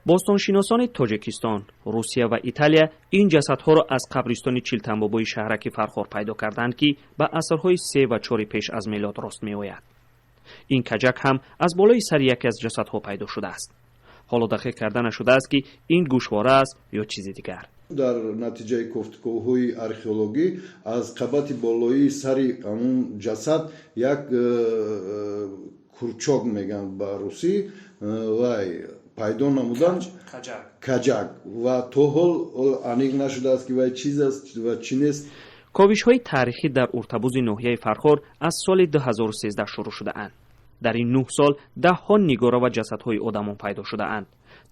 бостоншиносони тоҷикистон, русия ва италия ин ҷасадҳоро аз қабристони чилтанбобои шаҳраки Фархор пайдо карданд, ки ба асрҳои 3 ва 4 пеш аз милод рост меояд. ин каҷак ҳам аз болои сари яке аз ҷасадҳо пайдо шудааст. ҳоло дақиқ карда нашудааст, ки ин гӯшвора аст ё чизи дигар. дар натиҷаи кофтуковҳои археологӣ аз қабати болоии сари амун ҷасад як курчок меган ба русӣ вай пайдо намуданд, каҷак, ва то ҳол аниқ нашудааст ки вай чиз аст ва чӣ нест. ковишҳои таърихӣ дар уртабузи ноҳияи Фархор аз соли 2013 шурӯъ шудаанд. дар ин 9 сол даҳҳо нигора ва ҷасадҳои одамон пайдо шудаанд.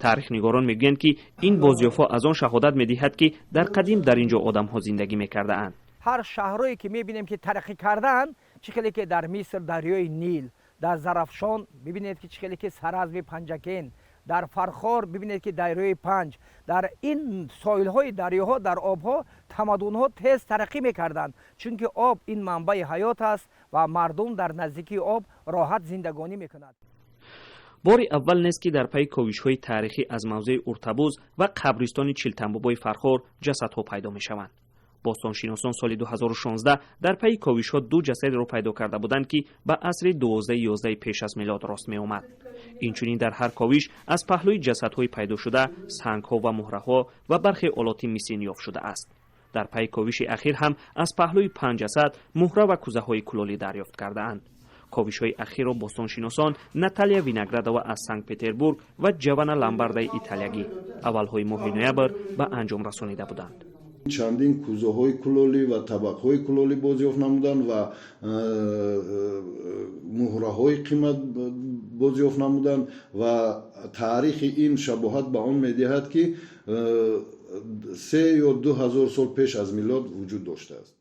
таърихнигорон мегӯянд, ки ин бозёфҳо аз он шаҳодат медиҳад, ки дар қадим дар ин ҷо одамҳо зиндагӣ мекардаанд. ҳар шаҳрое ки мебинем ки тараққӣ кардаанд, чӣ хеле ки дар Миср дарёи Нил, дар Зарафшон бибинед ки чӣ хеле ки Саразви Панҷакен, дар Фархор бибинед ки дарёи Панҷ, дар ин соилҳои дарёҳо, дар обҳо тамаддунҳо тез тараққӣ мекарданд, чунки об ин манбаи ҳаёт аст ва мардум дар наздикии об роҳат зиндагонӣ мекунад. бори аввал нест, ки дар пайи ковишҳои таърихӣ аз мавзеи уртабуз ва қабристони чилтанбобои Фархор ҷасадҳо пайдо мешаванд. бостоншиносон соли 2016 дар пайи ковишҳо 2 ҷасадеро пайдо карда буданд, ки ба асри 12-11 пеш аз милод рост меомад. инчунин дар ҳар ковиш аз паҳлӯи ҷасадҳои пайдошуда сангҳо ва муҳраҳо ва бархе олоти мисин ёфт шудааст. дар пайи ковиши ахир ҳам аз паҳлӯи 5 ҷасад муҳра ва кӯзаҳои кулолӣ дарёфт кардаанд. ковишҳои ахирро бостоншиносон Наталия Виноградова аз Санкт Петербург ва Ҷавана Ламбардаи италиягӣ аввалҳои моҳи ноябр ба анҷом расонида буданд. чандин кӯзаҳои кулолӣ ва табақҳои кулолӣ бозёфт намуданд ва муҳраҳои қимат бозёфт намуданд ва таърихи ин шабоҳат ба он медиҳад, ки 3 ё 2000 сол пеш аз милод вуҷуд доштааст.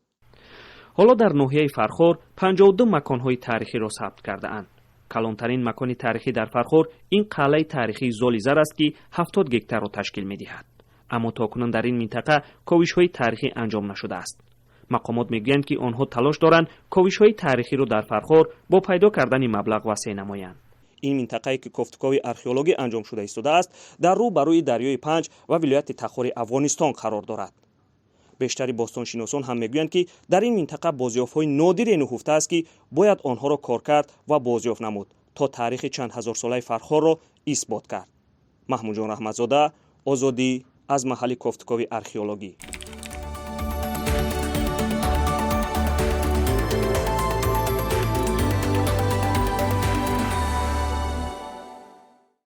ҳоло дар ноҳияи Фархор 52 маконҳои таърихиро сабт кардаанд. калонтарин макони таърихӣ дар Фархор ин қалъаи таърихии Золизар аст, ки 70 гектарро ташкил медиҳад. аммо токунун дар ин минтақа ковишҳои таърихӣ анҷом нашудааст. мақомот мегӯянд, ки онҳо талош доранд ковишҳои таърихиро дар Фархор бо пайдо кардани маблағ васеъ намоянд. ин минтақае, ки кофтукови археологӣ анҷом шуда истодааст, дар рӯ ба рӯи дарёи Панҷ ва вилояти Тахори Афғонистон қарор дорад. бештари бостоншиносон ҳам мегӯянд, ки дар ин минтақа бозёфтҳои нодире нуҳуфтааст, ки бояд онҳоро кор кард ва бозёфт намуд, то таърихи чанд ҳазорсолаи Фархорро исбот кард. маҳмуҷон Раҳматзода, Озодӣ аз маҳалли кофтукови археологӣ.